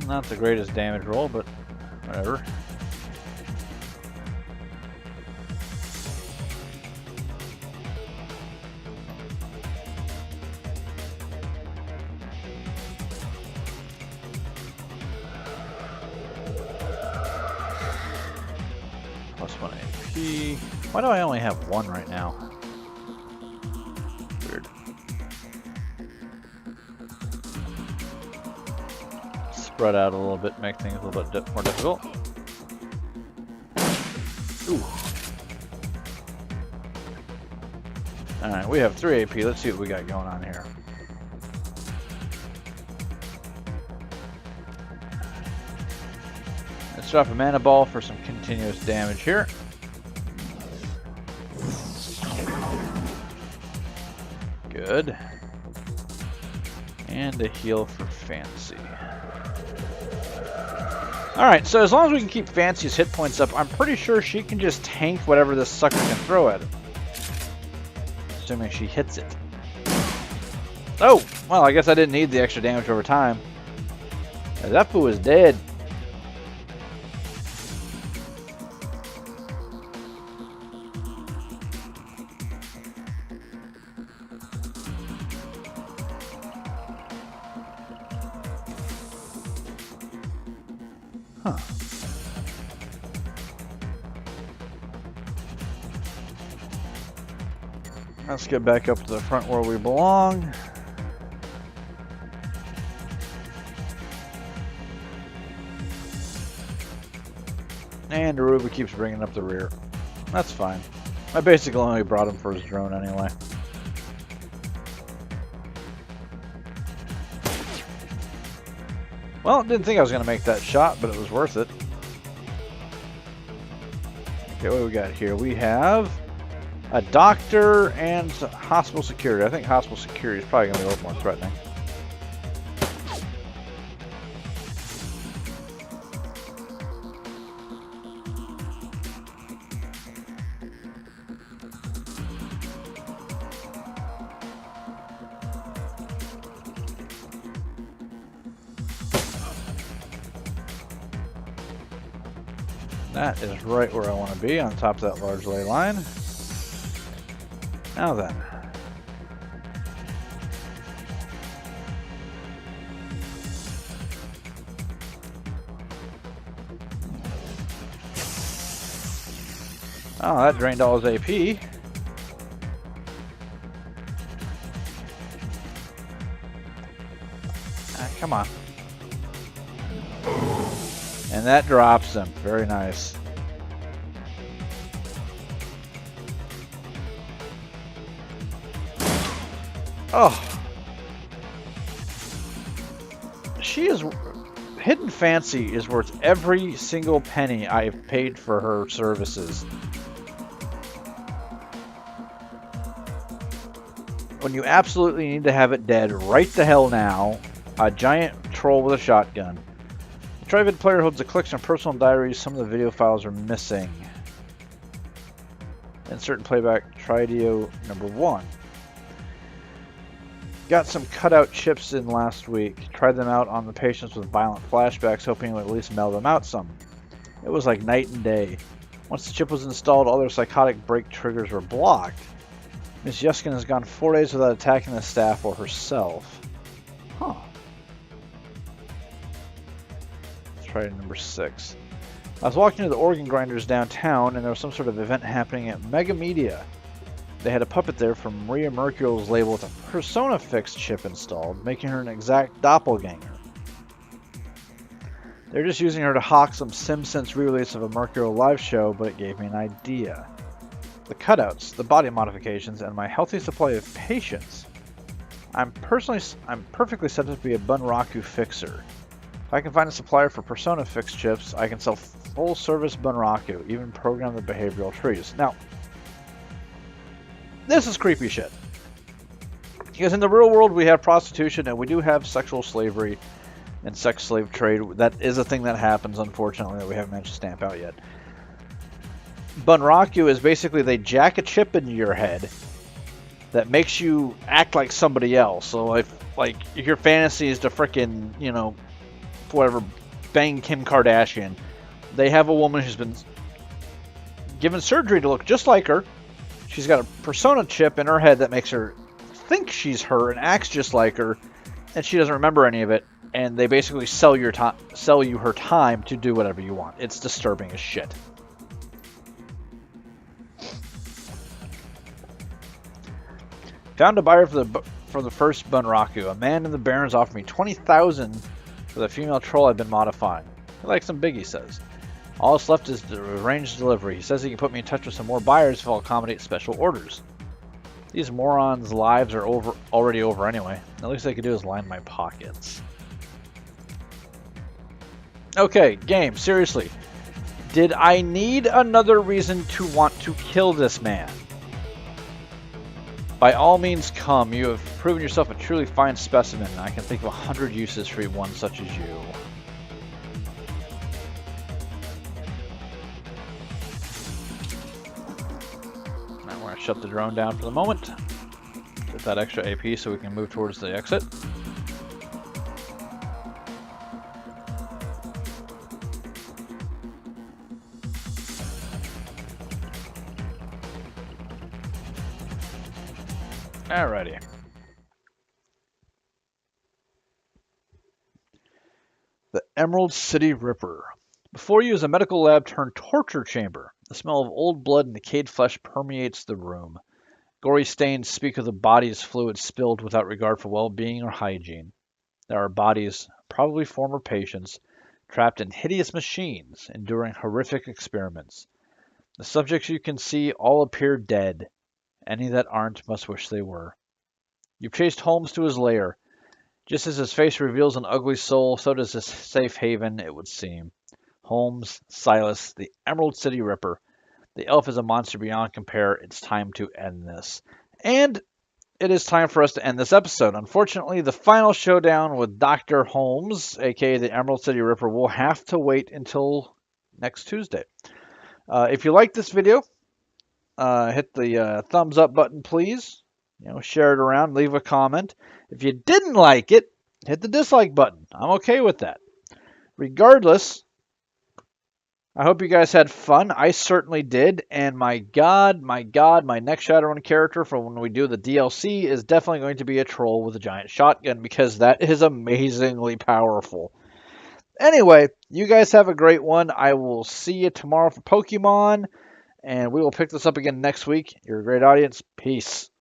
[SPEAKER 1] Not the greatest damage roll, but whatever. Plus 1 AP. Why do I only have 1 right now? Weird. Spread out a little bit, make things a little bit more difficult. Ooh. Alright, we have 3 AP. Let's see what we got going on here. Let's drop a mana ball for some continuous damage here. Good. And a heal for Fancy. Alright, so as long as we can keep Fancy's hit points up, I'm pretty sure she can just tank whatever this sucker can throw at her. Assuming she hits it. Oh! Well, I guess I didn't need the extra damage over time. That fool is dead. Huh. Let's get back up to the front where we belong. And Aruba keeps bringing up the rear. That's fine. I basically only brought him for his drone anyway. Well, didn't think I was going to make that shot, but it was worth it. Okay, what do we got here? We have a doctor and hospital security. I think hospital security is probably going to be a little more threatening. That is right where I want to be, on top of that large ley line. Now then. Oh, that drained all his AP. Ah, come on. And that drops him. Very nice. Oh. She is... Hidden Fancy is worth every single penny I've paid for her services. When you absolutely need to have it dead right the hell now, a giant troll with a shotgun. The Trivid player holds a collection of personal diaries. Some of the video files are missing. Insert playback Tridio number 1. Got some cutout chips in last week. Tried them out on the patients with violent flashbacks, hoping it would at least mellow them out some. It was like night and day. Once the chip was installed, all their psychotic break triggers were blocked. Miss Yuskin has gone 4 days without attacking the staff or herself. Huh. Try number 6. I was walking to the organ grinders downtown, and there was some sort of event happening at Mega Media. They had a puppet there from Maria Mercurial's label with a Persona Fix chip installed, making her an exact doppelganger. They're just using her to hawk some SimSense re-release of a Mercurial live show, but it gave me an idea. The cutouts, the body modifications, and my healthy supply of patience. I'm perfectly set up to be a Bunraku fixer. If I can find a supplier for Persona Fix chips, I can sell full-service Bunraku, even program the behavioral trees. Now, this is creepy shit. Because in the real world, we have prostitution, and we do have sexual slavery and sex slave trade. That is a thing that happens, unfortunately, that we haven't managed to stamp out yet. Bunraku is basically they jack a chip into your head that makes you act like somebody else. So if your fantasy is to frickin', whatever, bang Kim Kardashian, they have a woman who's been given surgery to look just like her. She's got a persona chip in her head that makes her think she's her and acts just like her, and she doesn't remember any of it. And they basically sell you her time to do whatever you want. It's disturbing as shit. Found a buyer for the first Bunraku. A man in the Barrens offered me $20,000 for the female troll I've been modifying. He likes some big, he says. All that's left is the arranged delivery. He says he can put me in touch with some more buyers if I'll accommodate special orders. These morons' lives are already over anyway. The least I could do is line my pockets. Okay, game, seriously. Did I need another reason to want to kill this man? By all means come. You have proven yourself a truly fine specimen. I can think of 100 uses for one such as you. Now we're going to shut the drone down for the moment. Get that extra AP so we can move towards the exit. Alrighty. The Emerald City Ripper. Before you is a medical lab turned torture chamber. The smell of old blood and decayed flesh permeates the room. Gory stains speak of the body's fluid spilled without regard for well-being or hygiene. There are bodies, probably former patients, trapped in hideous machines, enduring horrific experiments. The subjects you can see all appear dead. Any that aren't must wish they were. You've chased Holmes to his lair. Just as his face reveals an ugly soul, so does his safe haven, it would seem. Holmes, Silas, the Emerald City Ripper. The elf is a monster beyond compare. It's time to end this. And it is time for us to end this episode. Unfortunately, the final showdown with Dr. Holmes, aka the Emerald City Ripper, will have to wait until next Tuesday. If you like this video, hit the thumbs up button, please. Share it around, leave a comment. If you didn't like it, hit the dislike button. I'm okay with that. Regardless, I hope you guys had fun. I certainly did. And my God, my next Shadowrun character for when we do the DLC is definitely going to be a troll with a giant shotgun because that is amazingly powerful. Anyway, you guys have a great one. I will see you tomorrow for Pokemon, and we will pick this up again next week. You're a great audience. Peace.